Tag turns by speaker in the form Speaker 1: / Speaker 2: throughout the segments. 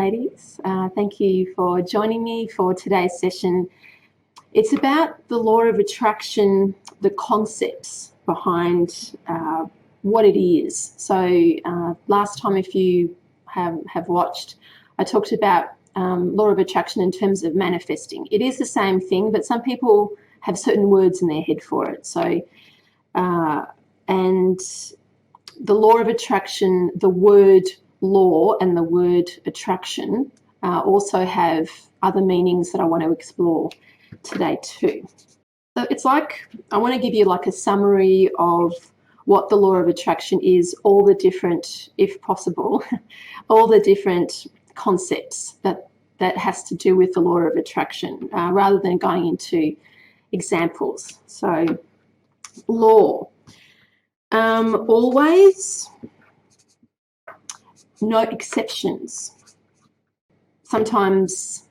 Speaker 1: ladies. Thank you for joining me for today's session. It's about the law of attraction, the concepts behind what it is. So last time, if you have watched, I talked about law of attraction in terms of manifesting. It is the same thing, but some people have certain words in their head for it. So, and the law of attraction, the word law and the word attraction also have other meanings that I want to explore today too. So it's like, I want to give you like a summary of what the law of attraction is, all the different, if possible, all the different concepts that has to do with the law of attraction, rather than going into examples. So law, always, no exceptions. Sometimes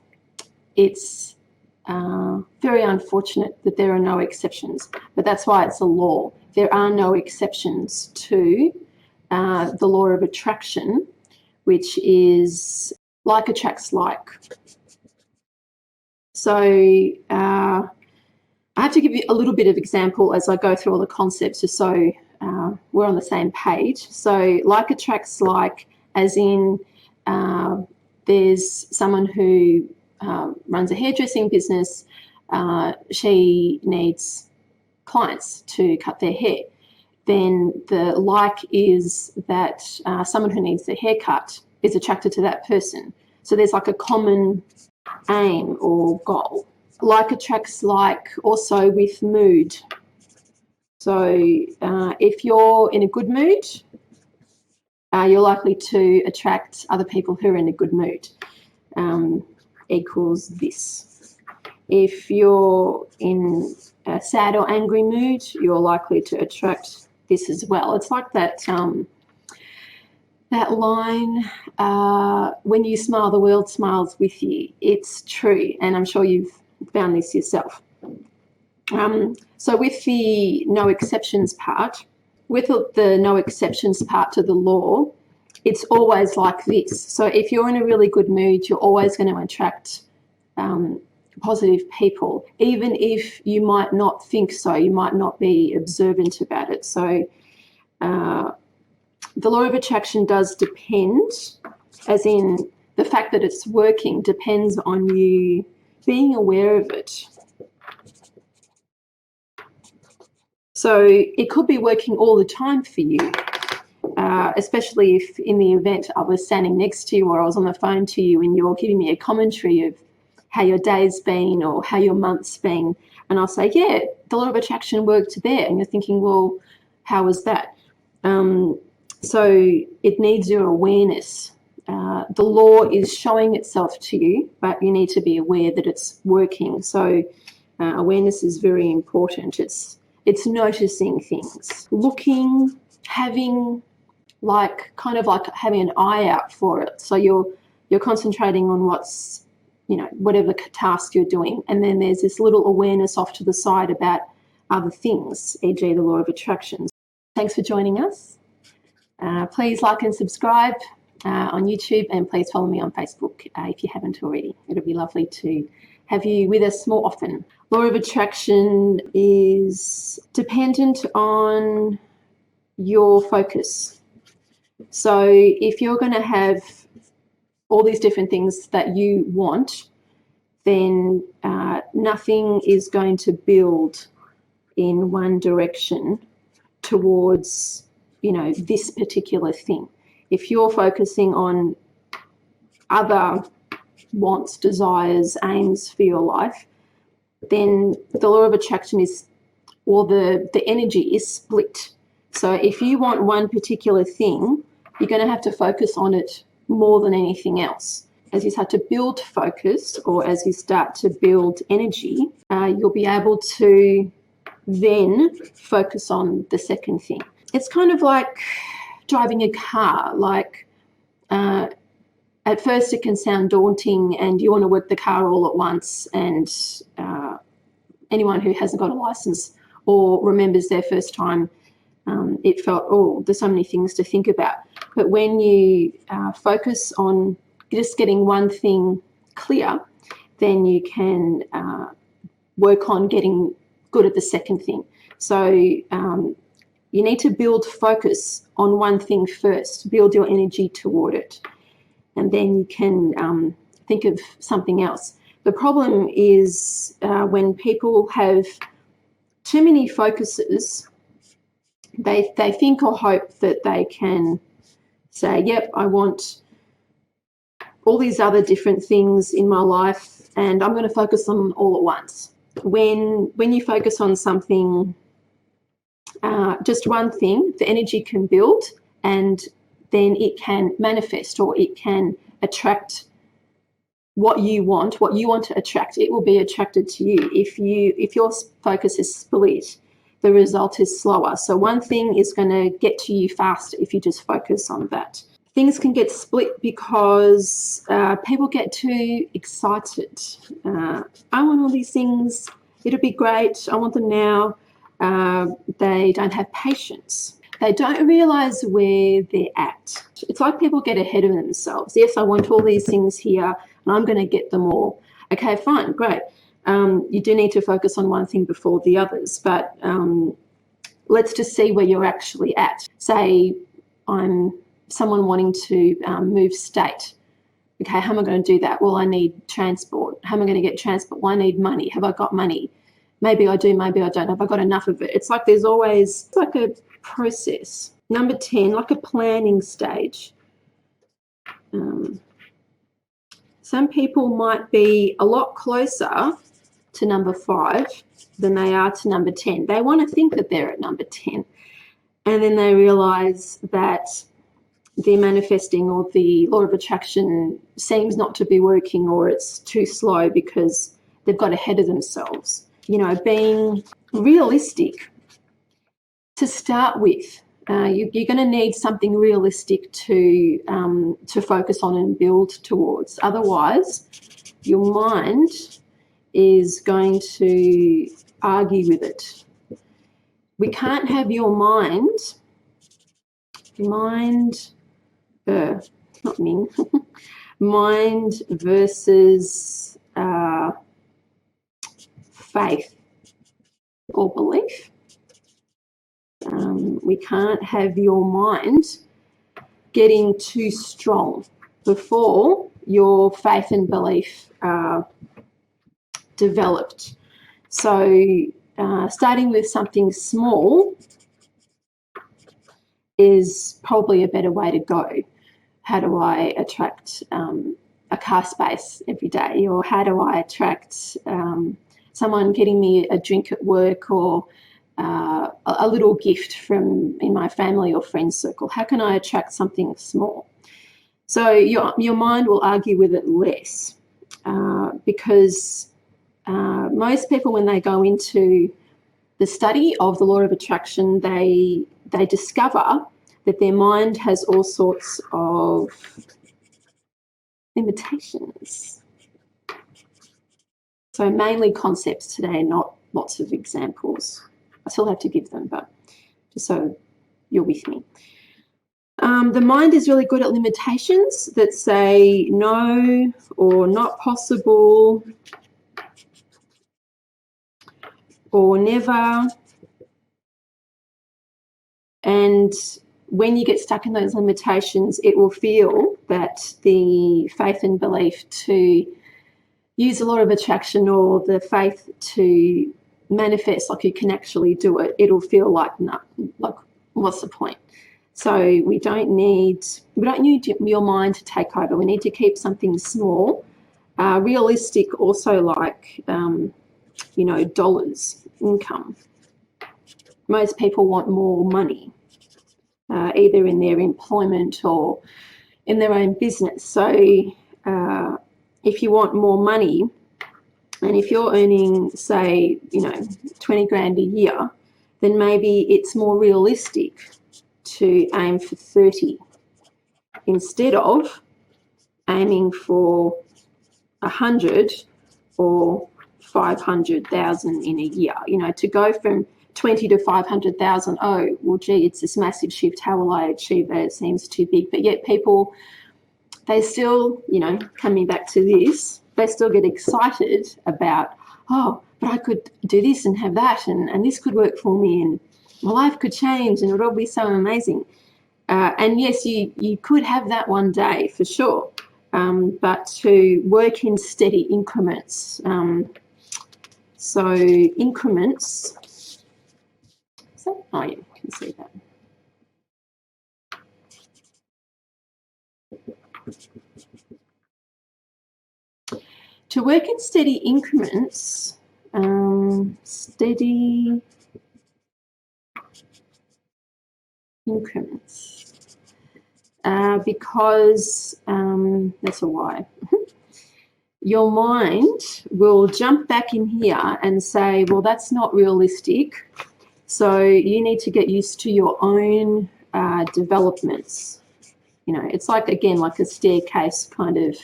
Speaker 1: it's very unfortunate that there are no exceptions, but that's why it's a law. There are no exceptions to the law of attraction, which is like attracts like. So I have to give you a little bit of example as I go through all the concepts, just so we're on the same page. So like attracts like, as in there's someone who runs a hairdressing business. She needs clients to cut their hair. Then the like is that someone who needs their hair cut is attracted to that person. So there's like a common aim or goal. Like attracts like also with mood. So if you're in a good mood, you're likely to attract other people who are in a good mood. Equals this. If you're in a sad or angry mood, you're likely to attract this as well. It's like that that line, when you smile, the world smiles with you. It's true, and I'm sure you've found this yourself. So with the no exceptions part, with the no exceptions part to the law, it's always like this. So if you're in a really good mood, you're always going to attract positive people, even if you might not think so, you might not be observant about it. So the law of attraction does depend, as in the fact that it's working depends on you being aware of it. So it could be working all the time for you, especially if in the event I was standing next to you or I was on the phone to you and you're giving me a commentary of how your day's been or how your month's been, and I'll say, yeah, the law of attraction worked there, and you're thinking, well, how was that? So it needs your awareness. The law is showing itself to you, but you need to be aware that it's working. So awareness is very important. It's noticing things, looking, having like kind of like having an eye out for it. So you're concentrating on what's, whatever task you're doing, and then there's this little awareness off to the side about other things, e.g. the law of attraction. Thanks for joining us. Please like and subscribe on YouTube, and please follow me on Facebook if you haven't already. It'll be lovely to have you with us more often. Law of attraction is dependent on your focus. So if you're going to have all these different things that you want, then nothing is going to build in one direction towards, this particular thing. If you're focusing on other wants, desires, aims for your life, then the law of attraction is, or the energy is split. So if you want one particular thing, you're going to have to focus on it more than anything else. As you start to build focus, or as you start to build energy, you'll be able to then focus on the second thing. It's kind of like driving a car. Like at first it can sound daunting and you want to work the car all at once, and anyone who hasn't got a license or remembers their first time, it felt, oh, there's so many things to think about. But when you focus on just getting one thing clear, then you can work on getting good at the second thing. So you need to build focus on one thing first, build your energy toward it, and then you can think of something else. The problem is when people have too many focuses, they think or hope that they can say, yep, I want all these other different things in my life and I'm going to focus on them all at once. When you focus on something, just one thing, the energy can build and then it can manifest, or it can attract what you want to attract. It will be attracted to you. If your focus is split, the result is slower. So one thing is going to get to you faster if you just focus on that. Things can get split because people get too excited. I want all these things. It'll be great. I want them now. They don't have patience. They don't realize where they're at. It's like people get ahead of themselves. Yes, I want all these things here and I'm going to get them all. Okay, fine, great. You do need to focus on one thing before the others, but let's just see where you're actually at. Say I'm someone wanting to move state. Okay, how am I going to do that? Well, I need transport. How am I going to get transport? Well, I need money. Have I got money? Maybe I do, maybe I don't. Have I got enough of it? It's like there's always like a process. Number 10, like a planning stage. Some people might be a lot closer to number 5 than they are to number 10. They want to think that they're at number 10, and then they realize that they're manifesting, or the law of attraction seems not to be working, or it's too slow because they've got ahead of themselves. You know, being realistic to start with. You're going to need something realistic to focus on and build towards. Otherwise, your mind is going to argue with it. We can't have your mind, not Ming, mind versus faith or belief. We can't have your mind getting too strong before your faith and belief are developed. So starting with something small is probably a better way to go. How do I attract a car space every day? Or how do I attract someone getting me a drink at work, or a little gift from in my family or friends circle? How can I attract something small? So your mind will argue with it less because most people, when they go into the study of the law of attraction, they discover that their mind has all sorts of limitations. So mainly concepts today, not lots of examples. I still have to give them, but just so you're with me. The mind is really good at limitations that say no, or not possible, or never. And when you get stuck in those limitations, it will feel that the faith and belief to use the law of attraction, or the faith to manifest like you can actually do it, it'll feel like, no, like what's the point? So we don't need your mind to take over. We need to keep something small, realistic, also, like dollars, income. Most people want more money, either in their employment or in their own business. So if you want more money, and if you're earning, say, 20 grand a year, then maybe it's more realistic to aim for 30 instead of aiming for 100 or 500,000 in a year. To go from 20 to 500,000, oh, well, gee, it's this massive shift. How will I achieve that? It seems too big. But yet people they still, coming back to this, they still get excited about, oh, but I could do this and have that, and this could work for me, and my life could change, and it would all be so amazing. And yes, you could have that one day for sure, but to work in steady increments. So increments. Oh yeah, you can see that. To work in steady increments, steady increments, because that's a why. Your mind will jump back in here and say, well, that's not realistic. So you need to get used to your own developments. It's like, again, like a staircase kind of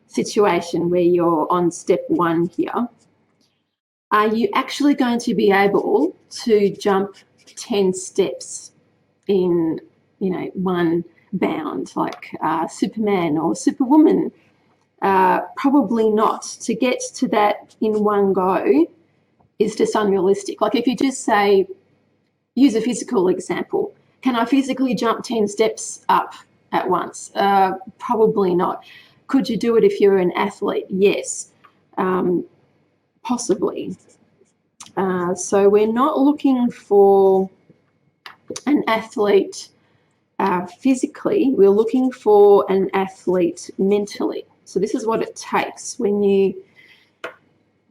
Speaker 1: situation where you're on step 1 here. Are you actually going to be able to jump 10 steps in, one bound, like Superman or Superwoman? Probably not. To get to that in one go is just unrealistic. Like if you just say, use a physical example, can I physically jump 10 steps up at once? Probably not. Could you do it if you're an athlete? Yes, possibly. So we're not looking for an athlete physically, we're looking for an athlete mentally. So this is what it takes. When you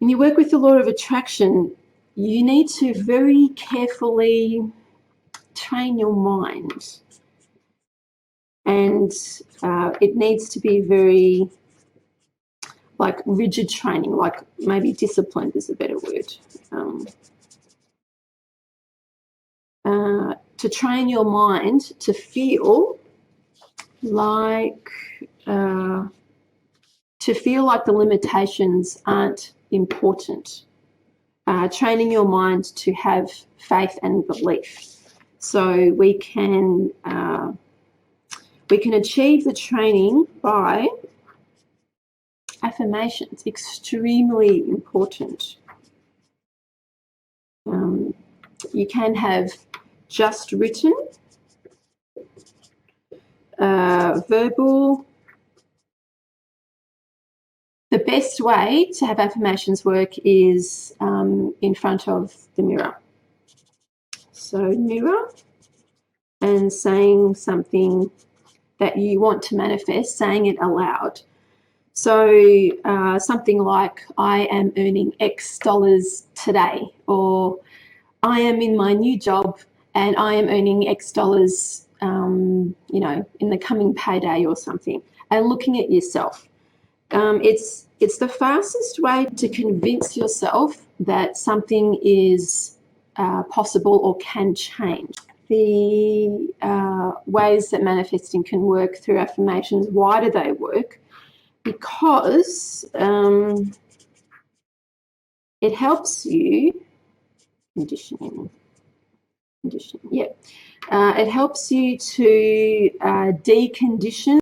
Speaker 1: work with the law of attraction, you need to very carefully train your mind. And it needs to be very, like, rigid training, like maybe disciplined is a better word. To train your mind to feel like the limitations aren't important. Training your mind to have faith and belief. So we can achieve the training by affirmations. Extremely important. You can have just written, verbal. The best way to have affirmations work is in front of the mirror. So mirror, and saying something that you want to manifest, saying it aloud. So something like, I am earning X dollars today, or I am in my new job and I am earning X dollars, in the coming payday or something, and looking at yourself. It's the fastest way to convince yourself that something is possible or can change. The ways that manifesting can work through affirmations, why do they work? Because it helps you, conditioning, yeah. It helps you to decondition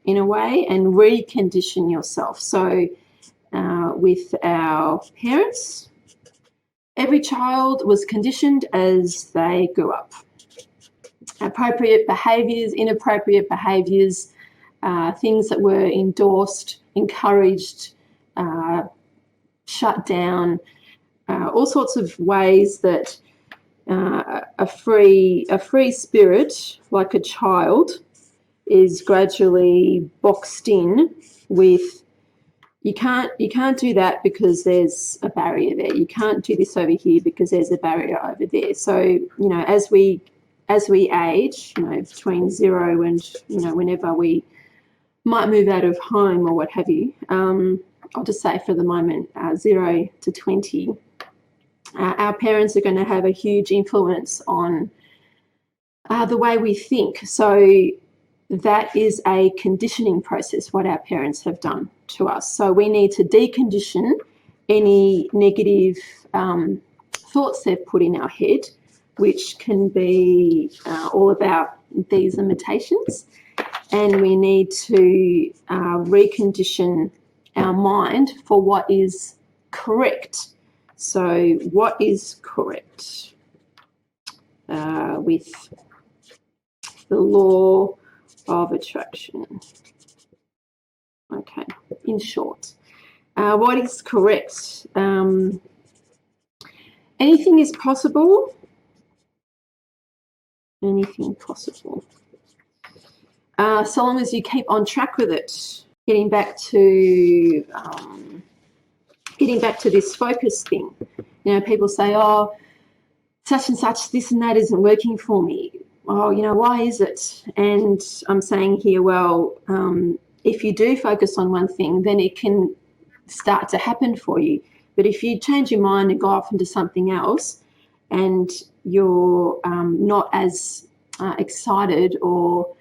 Speaker 1: in a way and recondition yourself. So with our parents, every child was conditioned as they grew up. Appropriate behaviours, inappropriate behaviours, things that were endorsed, encouraged, shut down, all sorts of ways that a free spirit, like a child, is gradually boxed in with, you can't do that because there's a barrier there. You can't do this over here because there's a barrier over there. So, as we age, between 0 and, whenever we might move out of home or what have you, I'll just say for the moment, 0 to 20, our parents are going to have a huge influence on the way we think. So that is a conditioning process, what our parents have done to us. So we need to decondition any negative thoughts they've put in our head, which can be all about these limitations. and we need to recondition our mind for what is correct. So what is correct with the law of attraction? Okay, in short, what is correct? Anything is possible. Anything possible. So long as you keep on track with it. Getting back to this focus thing. You know, people say, oh, such and such, this and that isn't working for me. Oh, you know, why is it? And I'm saying here, well, if you do focus on one thing, then it can start to happen for you. But if you change your mind and go off into something else, and you're not as excited or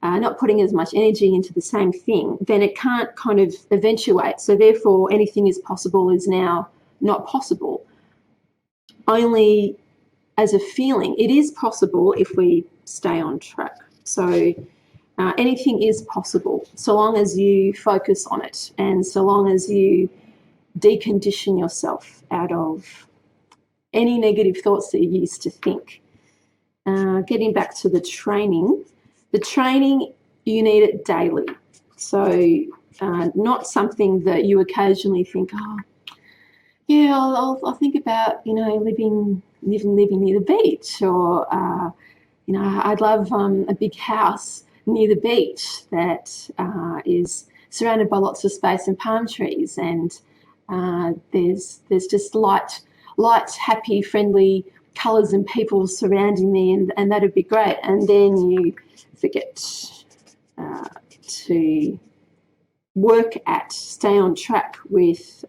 Speaker 1: not putting as much energy into the same thing, then it can't kind of eventuate. So therefore, anything is possible is now not possible. Only as a feeling, it is possible if we stay on track. So anything is possible so long as you focus on it and so long as you decondition yourself out of any negative thoughts that you used to think. Getting back to the training, you need it daily. So not something that you occasionally think, oh, yeah, I'll think about, you know, living near the beach, or you know, I'd love a big house near the beach that is surrounded by lots of space and palm trees, and there's just light, happy, friendly colours and people surrounding me, and that'd be great. And then you forget to stay on track with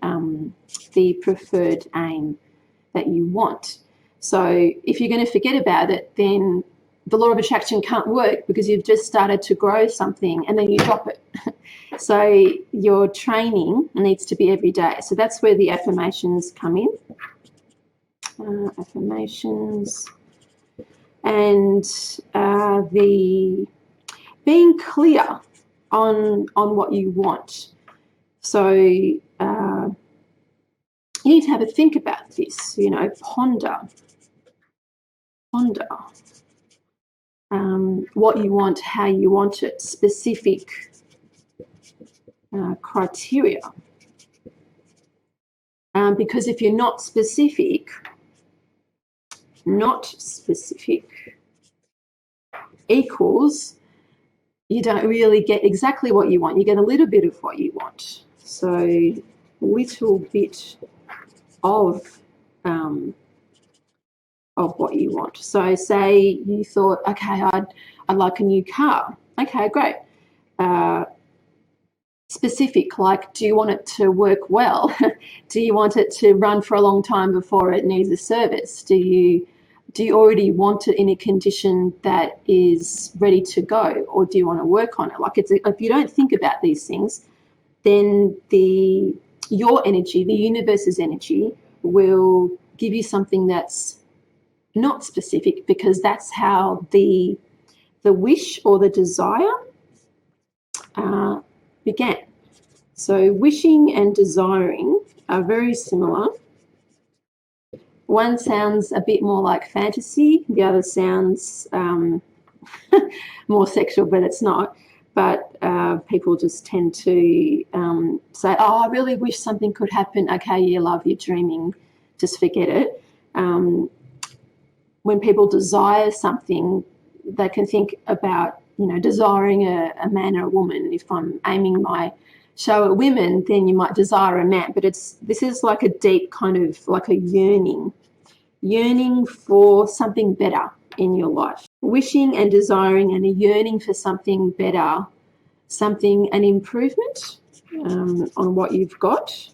Speaker 1: the preferred aim that you want. So if you're going to forget about it, then the law of attraction can't work because you've just started to grow something and then you drop it. So your training needs to be every day. So that's where the affirmations come in. Affirmations and the being clear on what you want. So you need to have a think about this, you know, ponder what you want, how you want it, specific criteria. Because if you're not specific equals you don't really get exactly what you want. You get a little bit of what you want. So a little bit of what you want. So say you thought, okay, I'd like a new car. Okay, great. Specific, like, do you want it to work well? Do you want it to run for a long time before it needs a service? Do you already want it in a condition that is ready to go, or do you want to work on it? Like, if you don't think about these things, then your energy, the universe's energy, will give you something that's not specific, because that's how the wish or the desire began. So wishing and desiring are very similar. One sounds a bit more like fantasy, the other sounds more sexual, but it's not. But people just tend to say, oh, I really wish something could happen. Okay, yeah, love, you're dreaming, just forget it. When people desire something, they can think about, you know, desiring a man or a woman. If I'm aiming my show at women, then you might desire a man. But this is like a deep kind of like a yearning for something better in your life. Wishing and desiring and a yearning for something better, an improvement on what you've got.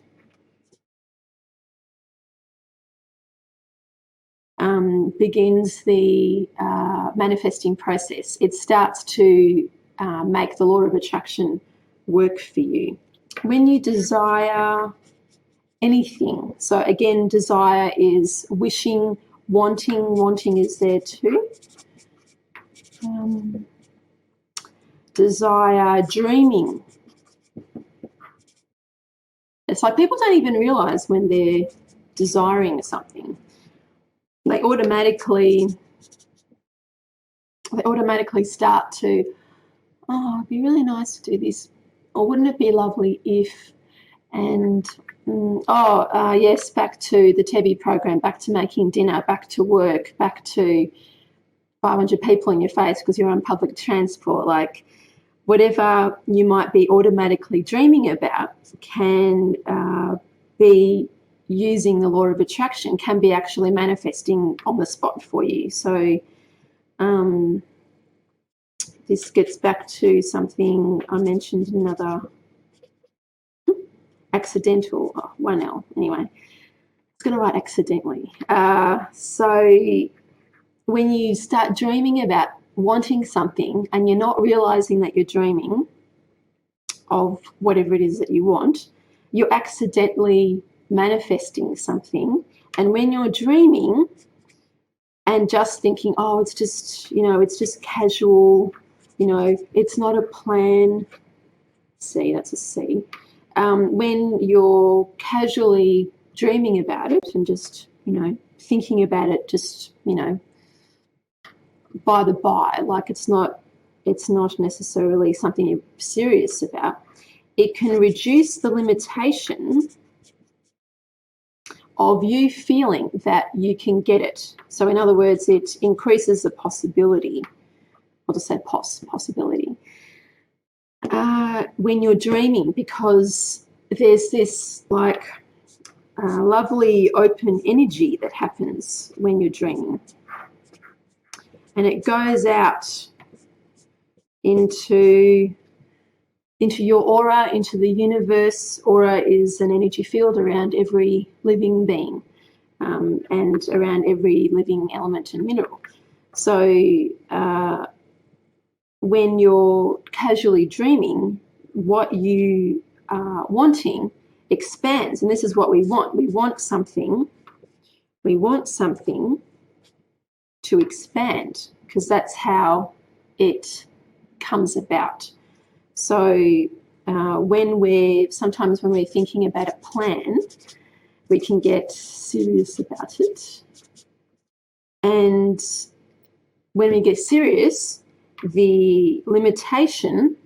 Speaker 1: Begins the manifesting process. It starts to make the law of attraction work for you. When you desire anything, so again, desire is wishing, wanting is there too. desire dreaming. It's like people don't even realize when they're desiring something. They automatically start to, oh, it'd be really nice to do this, or wouldn't it be lovely if, and yes, back to the Tebi program, back to making dinner, back to work, back to 500 people in your face because you're on public transport. Like, whatever you might be automatically dreaming about can be using the law of attraction, can be actually manifesting on the spot for you. So this gets back to something I mentioned in another accidental, 1L anyway. It's going to write accidentally. So when you start dreaming about wanting something and you're not realizing that you're dreaming of whatever it is that you want, you're accidentally manifesting something. And when you're dreaming and just thinking, oh, it's just, it's just casual, it's not a plan. C, that's a C. When you're casually dreaming about it and just, thinking about it, just, by the by, like it's not necessarily something you're serious about, it can reduce the limitation of you feeling that you can get it. So in other words, it increases the possibility. I'll just say possibility. When you're dreaming, because there's this like lovely open energy that happens when you're dreaming. And it goes out into your aura, into the universe. Aura is an energy field around every living being and around every living element and mineral. So when you're casually dreaming, what you are wanting expands. And this is what we want. We want something to expand, because that's how it comes about. So sometimes when we're thinking about a plan, we can get serious about it. And when we get serious, the limitation,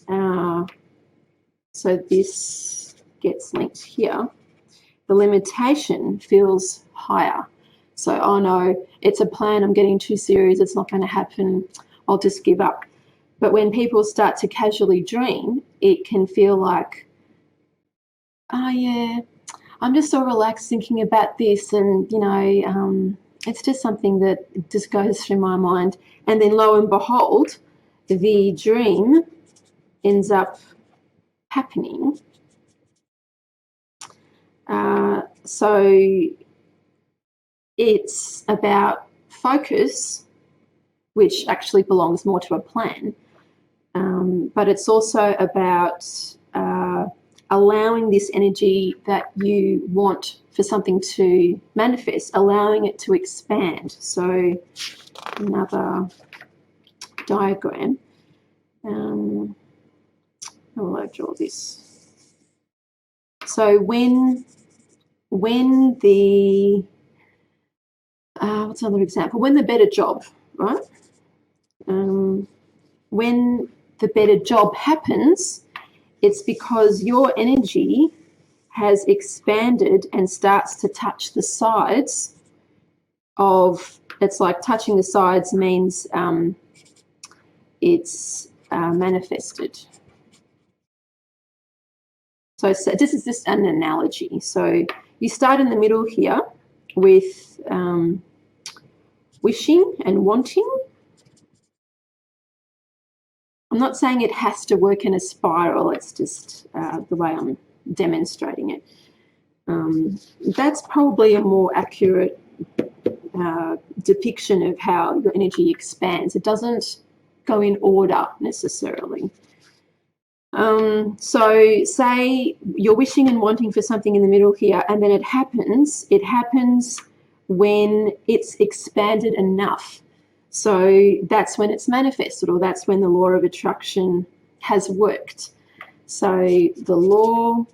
Speaker 1: so this gets linked here, the limitation feels higher. So, oh no, it's a plan, I'm getting too serious, it's not going to happen, I'll just give up. But when people start to casually dream, it can feel like, oh yeah, I'm just so relaxed thinking about this, and it's just something that just goes through my mind. And then lo and behold, the dream ends up happening. So it's about focus, which actually belongs more to a plan. But it's also about allowing this energy that you want for something to manifest, allowing it to expand. So another diagram. How will I draw this? So when the what's another example? When the better job, right? When the better job happens, it's because your energy has expanded and starts to touch the sides of, it's like touching the sides means it's manifested. So this is just an analogy. So you start in the middle here with wishing and wanting. I'm not saying it has to work in a spiral, it's just the way I'm demonstrating it. That's probably a more accurate depiction of how your energy expands. It doesn't go in order necessarily. So say you're wishing and wanting for something in the middle here, and then it happens when it's expanded enough. So that's when it's manifested, or that's when the law of attraction has worked. So the law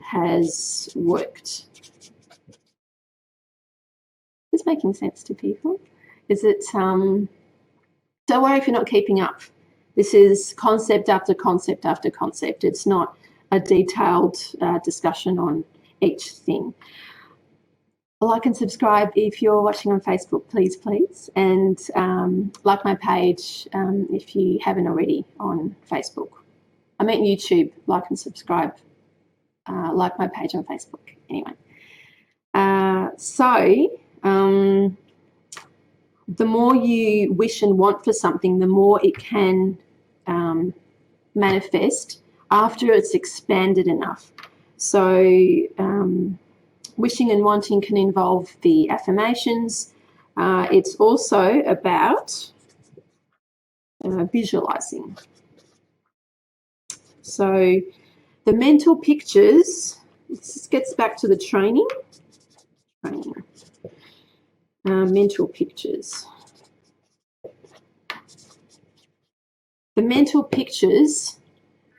Speaker 1: has worked. Is this making sense to people? Is it, don't worry if you're not keeping up. This is concept after concept after concept. It's not a detailed discussion on each thing. Like and subscribe if you're watching on Facebook, please. And like my page if you haven't already on Facebook. I meant YouTube, like and subscribe, like my page on Facebook. Anyway, the more you wish and want for something, the more it can manifest after it's expanded enough. So wishing and wanting can involve the affirmations. It's also about visualizing. So the mental pictures, this gets back to the training. Mental pictures. The mental pictures,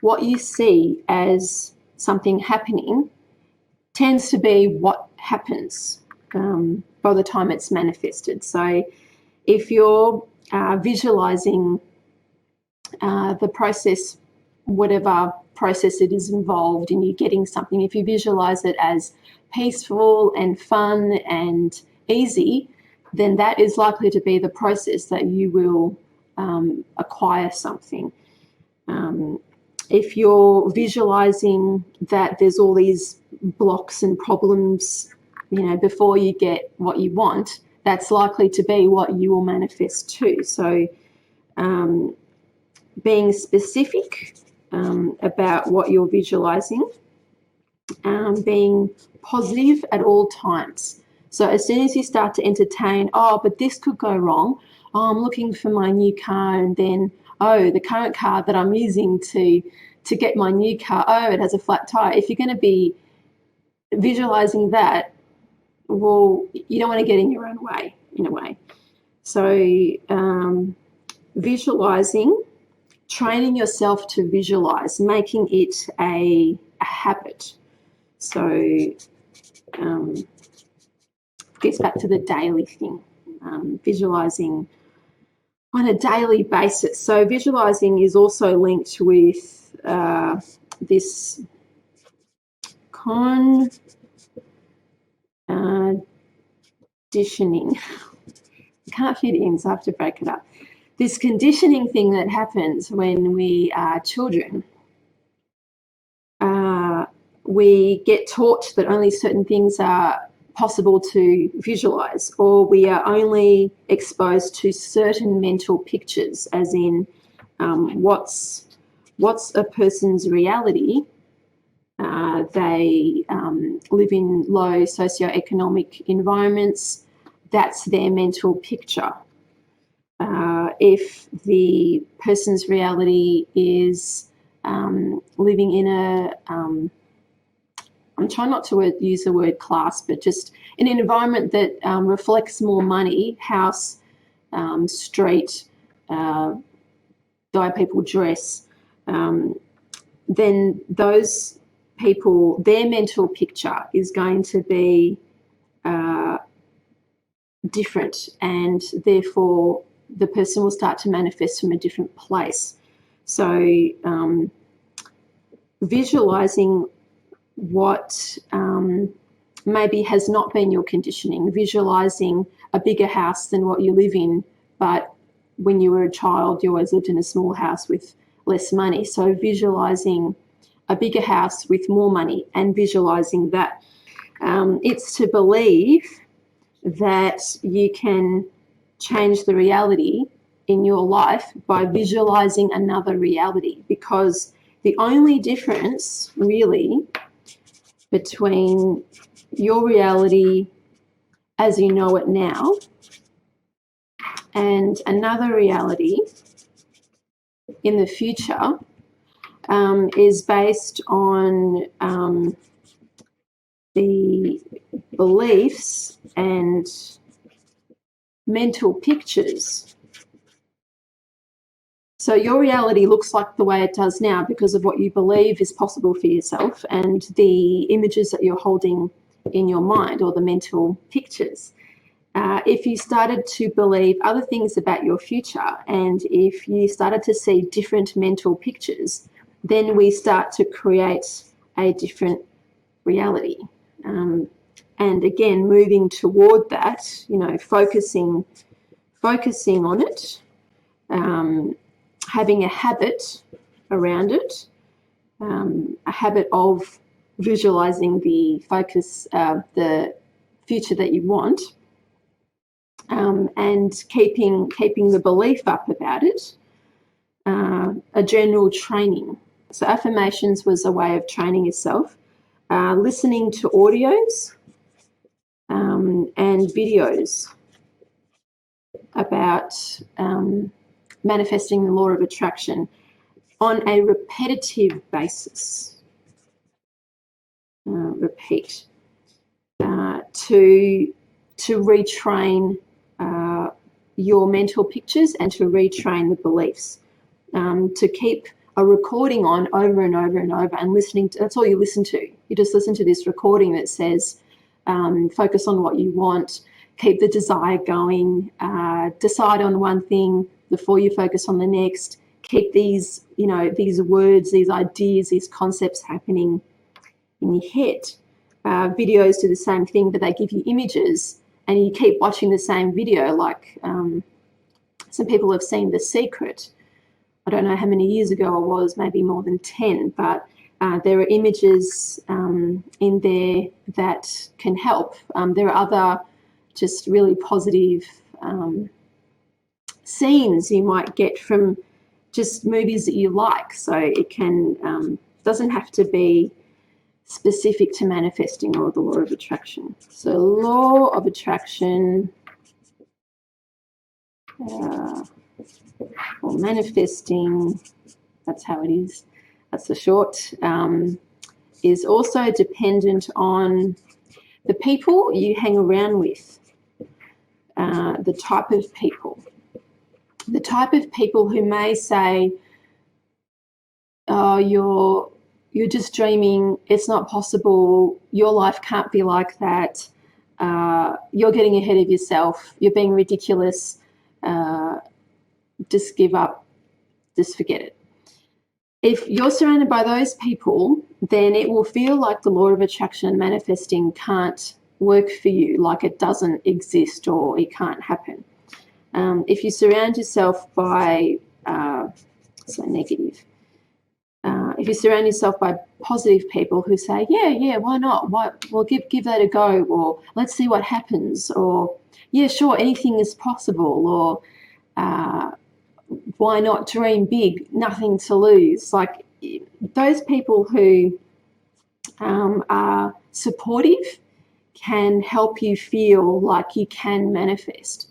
Speaker 1: what you see as something happening, tends to be what happens by the time it's manifested. So if you're visualizing the process, whatever process it is involved in you getting something, if you visualize it as peaceful and fun and easy, then that is likely to be the process that you will acquire something. If you're visualizing that there's all these blocks and problems, before you get what you want, that's likely to be what you will manifest too. So being specific about what you're visualizing, being positive at all times. So as soon as you start to entertain, oh, but this could go wrong, oh, I'm looking for my new car, and then, oh, the current car that I'm using to get my new car, oh, it has a flat tire. If you're going to be visualizing that, well, you don't want to get in your own way, in a way. So visualizing, training yourself to visualize, making it a habit. So gets back to the daily thing, visualizing on a daily basis. So visualizing is also linked with this conditioning. I can't fit it in, so I have to break it up. This conditioning thing that happens when we are children. We get taught that only certain things are possible to visualize, or we are only exposed to certain mental pictures, as in what's a person's reality. They live in low socioeconomic environments. That's their mental picture. If the person's reality is living in a I'm trying not to use the word class, but just in an environment that reflects more money, house, street, the way people dress, then those people, their mental picture is going to be different, and therefore the person will start to manifest from a different place. So visualizing what maybe has not been your conditioning, visualizing a bigger house than what you live in, but when you were a child you always lived in a small house with less money. So visualizing a bigger house with more money and visualizing that. It's to believe that you can change the reality in your life by visualizing another reality, because the only difference really between your reality as you know it now and another reality in the future is based on the beliefs and mental pictures. So your reality looks like the way it does now because of what you believe is possible for yourself and the images that you're holding in your mind, or the mental pictures. If you started to believe other things about your future, and if you started to see different mental pictures, then we start to create a different reality. And again, moving toward that, you know, focusing on it, having a habit around it, a habit of visualizing the future that you want, and keeping the belief up about it, a general training. So affirmations was a way of training yourself, listening to audios and videos about manifesting the law of attraction on a repetitive basis. Repeat to retrain your mental pictures and to retrain the beliefs. To keep a recording on over and over and over and listening to, that's all you listen to. You just listen to this recording that says, focus on what you want, keep the desire going, decide on one thing before you focus on the next, keep these, you know, these words, these ideas, these concepts happening in your head. Videos do the same thing, but they give you images and you keep watching the same video. Like some people have seen The Secret. I don't know how many years ago it was, maybe more than 10, but there are images in there that can help. There are other just really positive scenes you might get from just movies that you like. So it can doesn't have to be specific to manifesting or the law of attraction. So law of attraction or manifesting, that's how it is, that's the short, is also dependent on the people you hang around with, the type of people. The type of people who may say, oh, you're just dreaming, it's not possible, your life can't be like that, you're getting ahead of yourself, you're being ridiculous, just give up, just forget it. If you're surrounded by those people, then it will feel like the law of attraction and manifesting can't work for you, like it doesn't exist or it can't happen. If you surround yourself by, negative, if you surround yourself by positive people who say, yeah, why not? Well, give that a go, or let's see what happens, or yeah, sure, anything is possible, or why not dream big, nothing to lose. Like those people who are supportive can help you feel like you can manifest.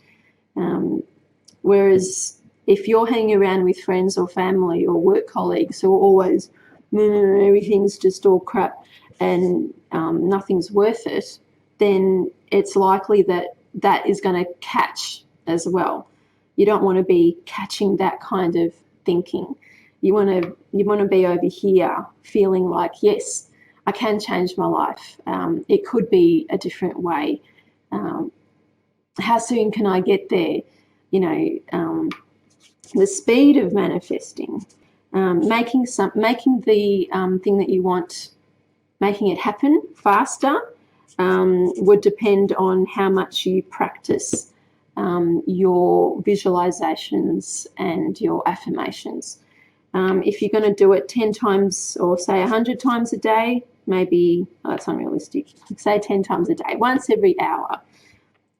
Speaker 1: Whereas if you're hanging around with friends or family or work colleagues who are always, everything's just all crap and nothing's worth it, then it's likely that is going to catch as well. You don't want to be catching that kind of thinking. You want to be over here feeling like, yes, I can change my life. It could be a different way. How soon can I get there? You know, the speed of manifesting, making the thing that you want, making it happen faster, would depend on how much you practice your visualizations and your affirmations. If you're going to do it 10 times or say 100 times a day, maybe that's unrealistic. Say 10 times a day, once every hour.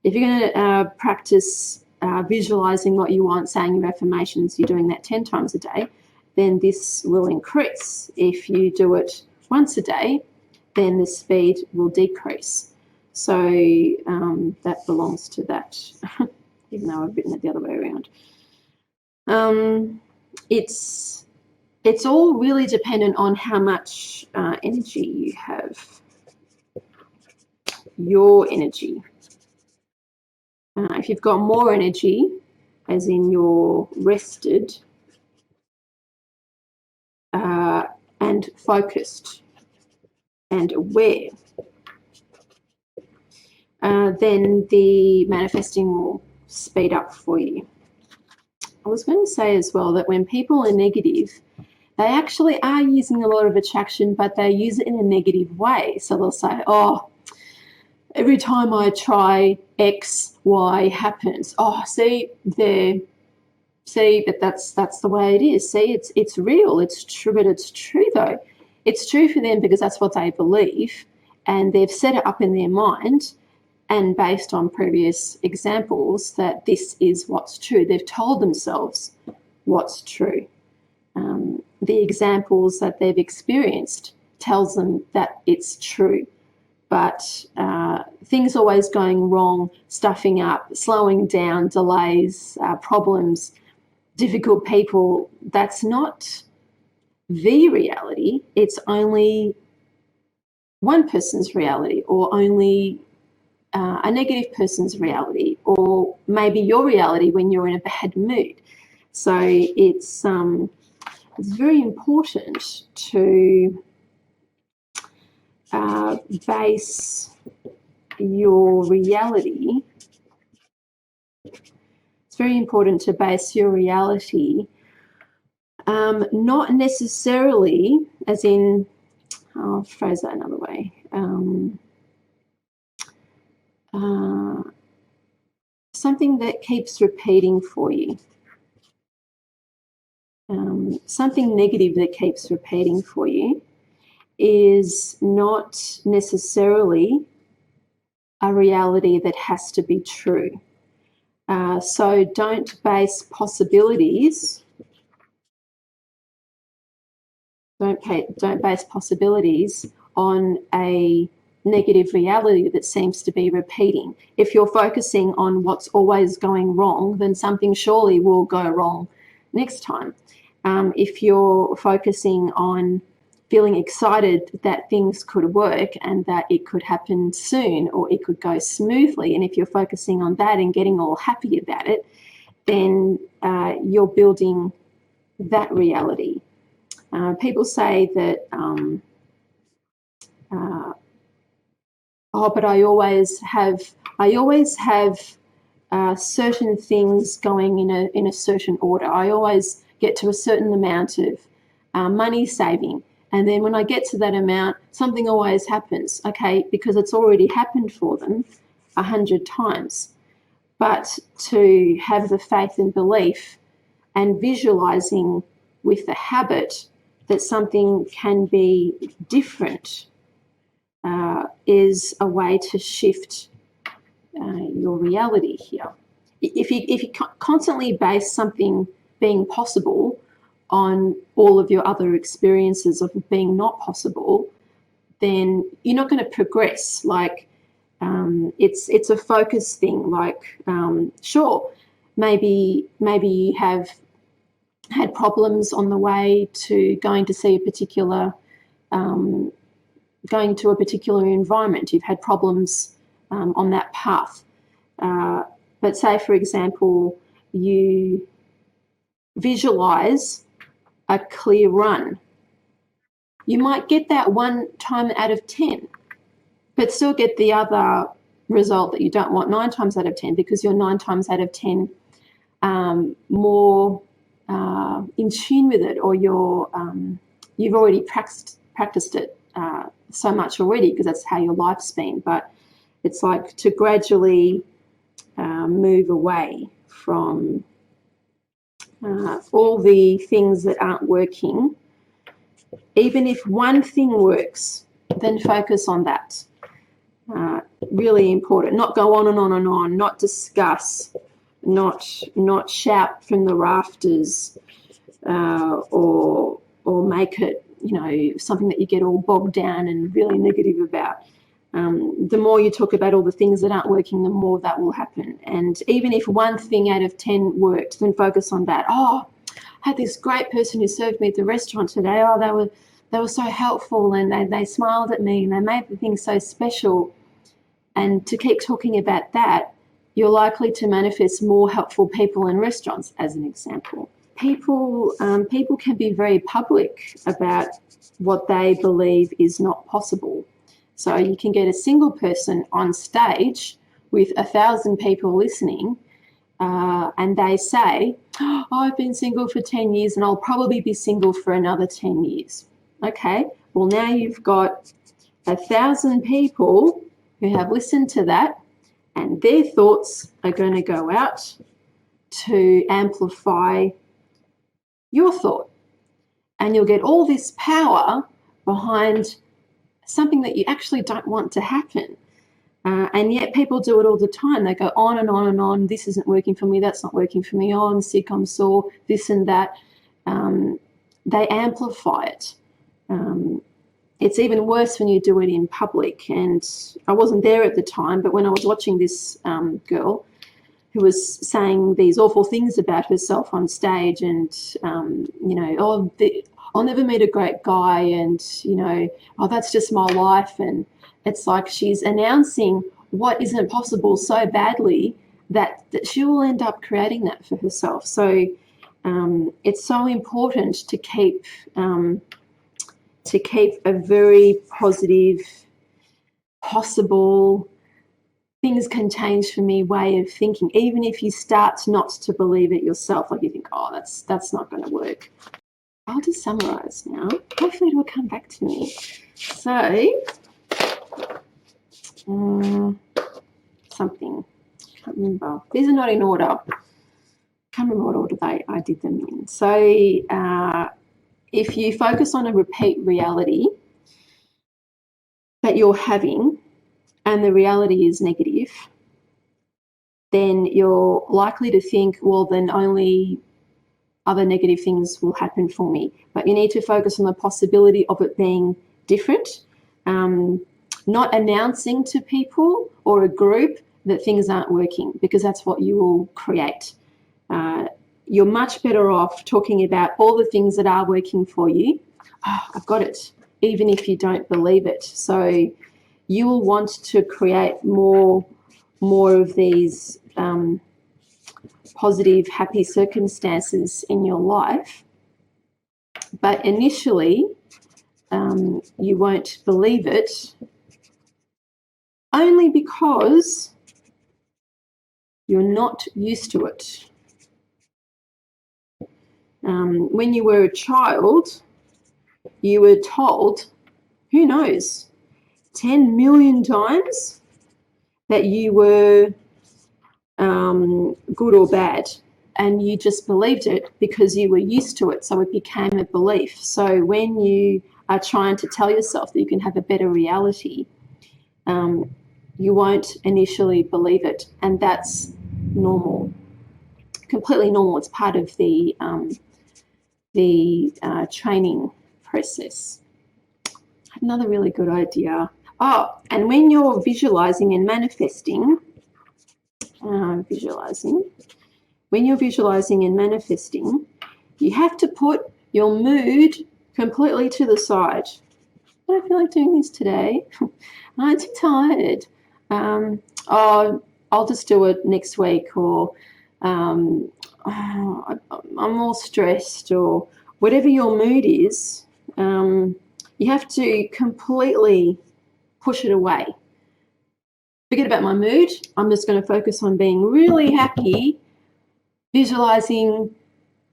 Speaker 1: If you're going to practice visualizing what you want, saying your affirmations, you're doing that 10 times a day, then this will increase. If you do it once a day, then the speed will decrease. So that belongs to that, even though I've written it the other way around. It's all really dependent on how much energy you have, your energy. If you've got more energy, as in you're rested and focused and aware, then the manifesting will speed up for you. I was going to say as well that when people are negative, they actually are using a lot of attraction, but they use it in a negative way. So they'll say, oh, every time I try X, Y happens. Oh, see, but that's the way it is. See, it's real, it's true, but it's true though. It's true for them because that's what they believe, and they've set it up in their mind, and based on previous examples that this is what's true. They've told themselves what's true. The examples that they've experienced tells them that it's true. But things always going wrong, stuffing up, slowing down, delays, problems, difficult people, that's not the reality. It's only one person's reality, or only a negative person's reality, or maybe your reality when you're in a bad mood. So it's very important to base your reality. It's very important to base your reality not necessarily, as in, I'll phrase that another way. Something that keeps repeating for you. Something negative that keeps repeating for you is not necessarily a reality that has to be true. So don't base possibilities. Don't base possibilities on a negative reality that seems to be repeating. If you're focusing on what's always going wrong, then something surely will go wrong next time. If you're focusing on feeling excited that things could work and that it could happen soon or it could go smoothly, and if you're focusing on that and getting all happy about it, then you're building that reality. People say that, oh, but I always have certain things going in a certain order. I always get to a certain amount of money saving, and then when I get to that amount, something always happens. Okay, because it's already happened for them 100 times. But to have the faith and belief and visualizing with the habit that something can be different is a way to shift your reality here. If you constantly base something being possible on all of your other experiences of being not possible, then you're not going to progress. Like it's a focus thing. Like sure, maybe you have had problems on the way to going to see a particular going to a particular environment. You've had problems on that path. But say, for example, you visualize a clear run. You might get that 1 time out of 10, but still get the other result that you don't want 9 times out of 10, because you're 9 times out of 10 more in tune with it, or you've already practiced it so much already, because that's how your life's been. But it's like to gradually move away from all the things that aren't working. Even if one thing works, then focus on that. Really important. Not go on and on and on, not discuss, not shout from the rafters, or make it, something that you get all bogged down and really negative about. The more you talk about all the things that aren't working, the more that will happen. And even if 1 thing out of 10 worked, then focus on that. Oh, I had this great person who served me at the restaurant today. Oh, they were so helpful, and they smiled at me, and they made the thing so special. And to keep talking about that you're likely to manifest more helpful people in restaurants, as an example. People can be very public about what they believe is not possible. So you can get a single person on stage with 1,000 people listening, and they say, oh, I've been single for 10 years and I'll probably be single for another 10 years. Okay, well, now you've got 1,000 people who have listened to that, and their thoughts are going to go out to amplify your thought. And you'll get all this power behind something that you actually don't want to happen. And yet people do it all the time. They go on and on and on. This isn't working for me. That's not working for me. Oh, I'm sick. I'm sore. This and that. They amplify it. It's even worse when you do it in public. And I wasn't there at the time, but when I was watching this girl who was saying these awful things about herself on stage, and, you know, I'll never meet a great guy, and, you know, oh, that's just my life. And it's like she's announcing what isn't possible so badly that she will end up creating that for herself. So it's so important to keep a very positive, possible, things can change for me way of thinking, even if you start not to believe it yourself. Like you think, oh, that's not going to work. I'll just summarize now. Hopefully it will come back to me. So, something. Can't remember. These are not in order. Can't remember what order I did them in. So, if you focus on a repeat reality that you're having, and the reality is negative, then you're likely to think, well, then only other negative things will happen for me. But you need to focus on the possibility of it being different, not announcing to people or a group that things aren't working, because that's what you will create. You're much better off talking about all the things that are working for you. Oh, I've got it, even if you don't believe it. So you will want to create more of these positive, happy circumstances in your life. But initially, you won't believe it, only because you're not used to it. When you were a child, you were told, who knows, 10 million times that you were good or bad, and you just believed it because you were used to it, so it became a belief. So when you are trying to tell yourself that you can have a better reality, you won't initially believe it, and that's normal, completely normal. It's part of the training process. Another really good idea. Oh, and when you're visualizing and manifesting, when you're visualizing and manifesting, you have to put your mood completely to the side. I don't feel like doing this today. I'm too tired. Oh, I'll just do it next week, or I'm more stressed, or whatever your mood is, you have to completely push it away. Forget about my mood. I'm just going to focus on being really happy, visualizing,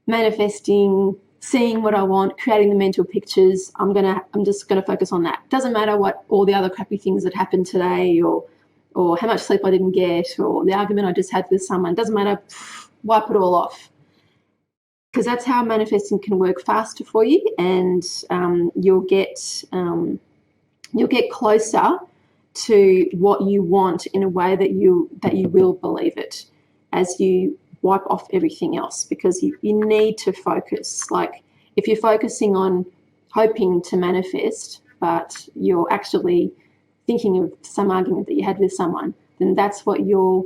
Speaker 1: manifesting, seeing what I want, creating the mental pictures. I'm just going to focus on that. Doesn't matter what all the other crappy things that happened today, or how much sleep I didn't get, or the argument I just had with someone. Doesn't matter. Wipe it all off. Because that's how manifesting can work faster for you, and you'll get closer to what you want in a way that you will believe it as you wipe off everything else, because you need to focus. Like if you're focusing on hoping to manifest, but you're actually thinking of some argument that you had with someone, then that's where your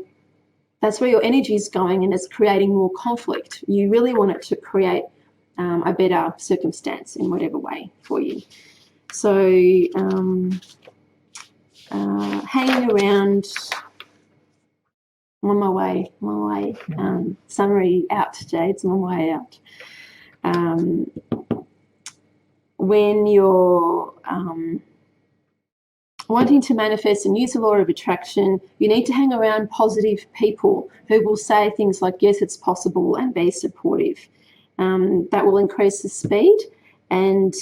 Speaker 1: energy is going, and it's creating more conflict. You really want it to create a better circumstance in whatever way for you. So hanging around I'm on my way. Summary out, Jades. I'm on my way out. When you're wanting to manifest and use the law of attraction, you need to hang around positive people who will say things like, yes, it's possible, and be supportive. That will increase the speed, and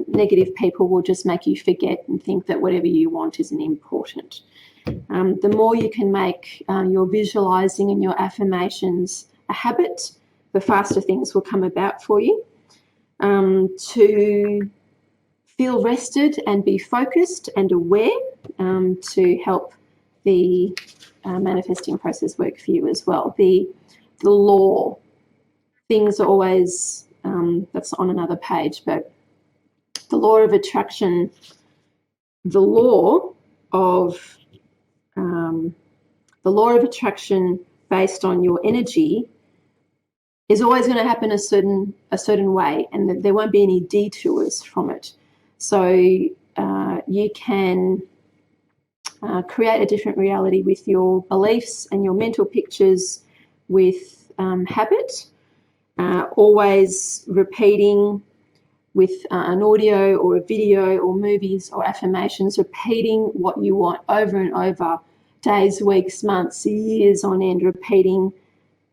Speaker 1: negative people will just make you forget and think that whatever you want isn't important. The more you can make your visualizing and your affirmations a habit, the faster things will come about for you. To feel rested and be focused and aware, to help the manifesting process work for you as well. The law, things are always, that's on another page, but the law of attraction, the law of attraction based on your energy is always going to happen a certain way, and there won't be any detours from it. So you can create a different reality with your beliefs and your mental pictures with habit, always repeating with an audio or a video or movies or affirmations, repeating what you want over and over, days, weeks, months, years on end, repeating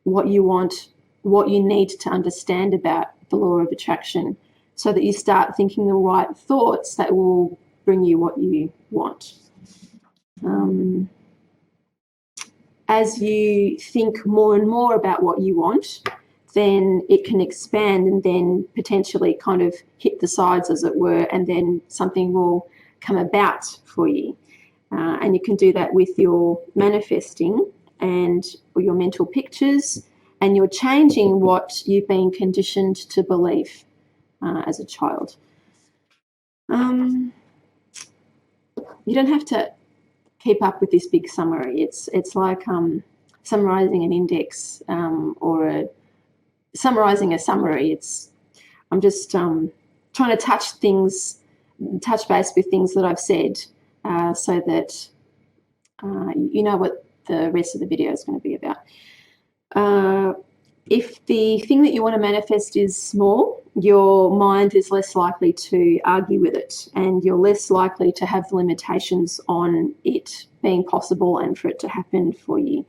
Speaker 1: what you want, what you need to understand about the law of attraction, so that you start thinking the right thoughts that will bring you what you want. As you think more and more about what you want, then it can expand and then potentially kind of hit the sides, as it were, and then something will come about for you. And you can do that with your manifesting and your mental pictures, and you're changing what you've been conditioned to believe as a child. You don't have to keep up with this big summary. It's like summarizing an index or summarizing a summary. I'm just trying to touch base with things that I've said, so that you know what the rest of the video is going to be about. If the thing that you want to manifest is small, your mind is less likely to argue with it, and you're less likely to have limitations on it being possible and for it to happen for you.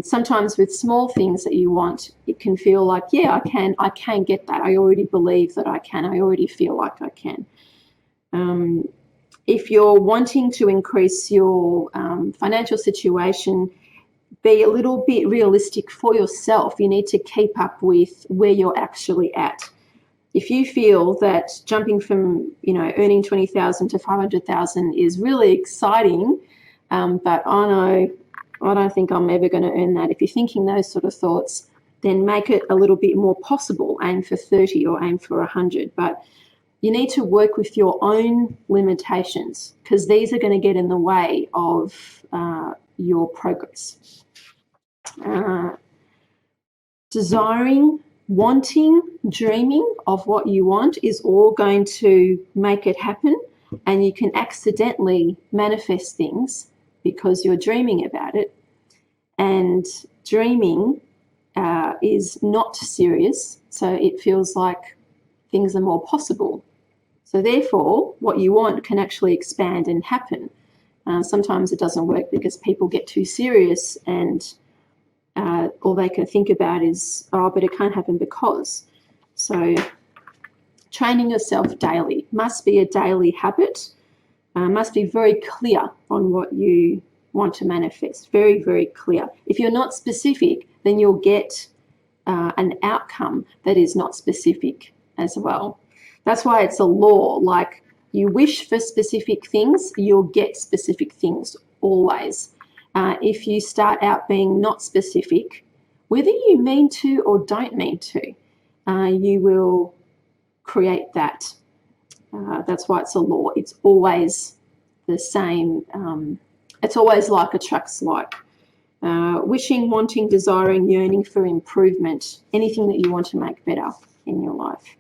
Speaker 1: Sometimes with small things that you want, it can feel like, yeah, I can get that. I already believe that I can. I already feel like I can. If you're wanting to increase your financial situation, be a little bit realistic for yourself. You need to keep up with where you're actually at. If you feel that jumping from, earning 20,000 to 500,000 is really exciting, but I don't think I'm ever going to earn that. If you're thinking those sort of thoughts, then make it a little bit more possible. Aim for 30 or aim for 100. But you need to work with your own limitations, because these are going to get in the way of your progress. Desiring, wanting, dreaming of what you want is all going to make it happen, and you can accidentally manifest things because you're dreaming about it. And dreaming is not serious, so it feels like things are more possible. So therefore, what you want can actually expand and happen. Sometimes it doesn't work because people get too serious, and all they can think about is, oh, but it can't happen because. So training yourself daily must be a daily habit, must be very clear on what you want to manifest, very, very clear. If you're not specific, then you'll get an outcome that is not specific as well. That's why it's a law. Like, you wish for specific things, you'll get specific things always. If you start out being not specific, whether you mean to or don't mean to, you will create that. That's why it's a law. It's always the same. It's always like attracts like. Wishing, wanting, desiring, yearning for improvement, anything that you want to make better in your life.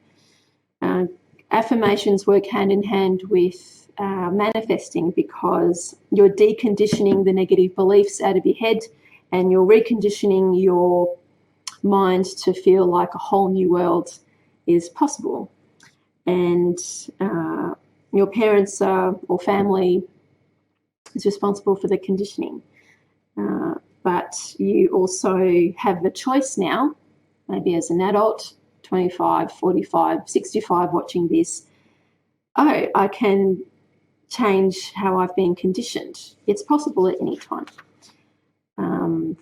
Speaker 1: Affirmations work hand in hand with manifesting, because you're deconditioning the negative beliefs out of your head, and you're reconditioning your mind to feel like a whole new world is possible. And your parents or family is responsible for the conditioning. But you also have a choice now, maybe as an adult, 25, 45, 65, watching this. Oh, I can change how I've been conditioned. It's possible at any time.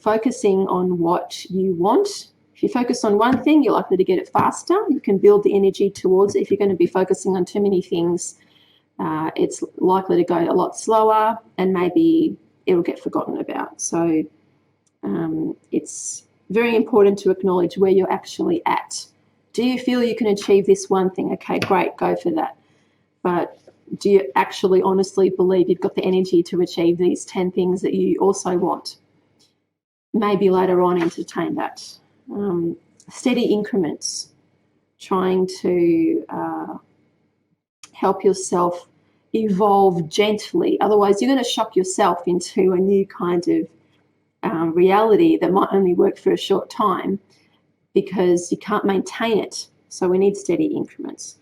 Speaker 1: Focusing on what you want. If you focus on one thing, you're likely to get it faster. You can build the energy towards it. If you're going to be focusing on too many things, it's likely to go a lot slower, and maybe it'll get forgotten about. So it's very important to acknowledge where you're actually at. Do you feel you can achieve this one thing? Okay, great, go for that. But do you actually honestly believe you've got the energy to achieve these 10 things that you also want? Maybe later on entertain that. Steady increments, trying to help yourself evolve gently. Otherwise, you're going to shock yourself into a new kind of reality that might only work for a short time because you can't maintain it. So we need steady increments.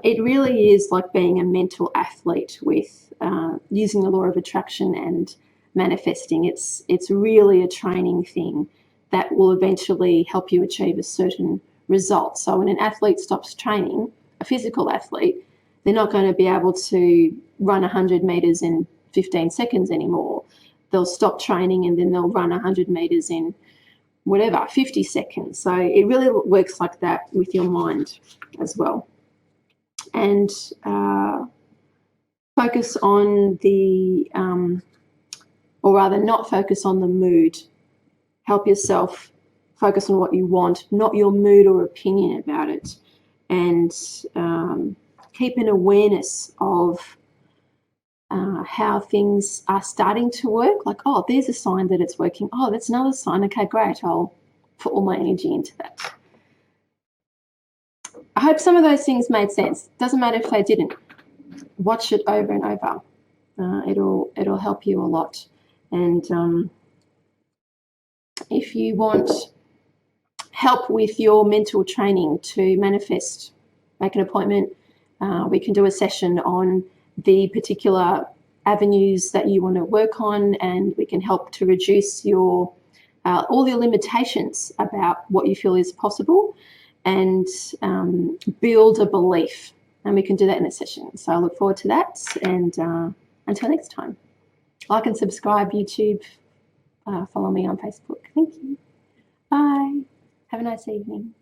Speaker 1: It really is like being a mental athlete with using the law of attraction and manifesting. It's really a training thing that will eventually help you achieve a certain result. So when an athlete stops training, a physical athlete, they're not going to be able to run 100 meters in 15 seconds anymore. They'll stop training and then they'll run 100 meters in whatever, 50 seconds. So it really works like that with your mind as well. And focus on the, or rather not focus on the mood. Help yourself focus on what you want, not your mood or opinion about it. And keep an awareness of how things are starting to work. Like, oh, there's a sign that it's working. Oh, that's another sign. Okay, great. I'll put all my energy into that. I hope some of those things made sense. Doesn't matter if they didn't. Watch it over and over. It'll help you a lot. And if you want help with your mental training to manifest, make an appointment. We can do a session on the particular avenues that you want to work on, and we can help to reduce your all your limitations about what you feel is possible, and build a belief. And we can do that in a session. So I look forward to that. And until next time, like and subscribe, YouTube, follow me on Facebook. Thank you. Bye. Have a nice evening.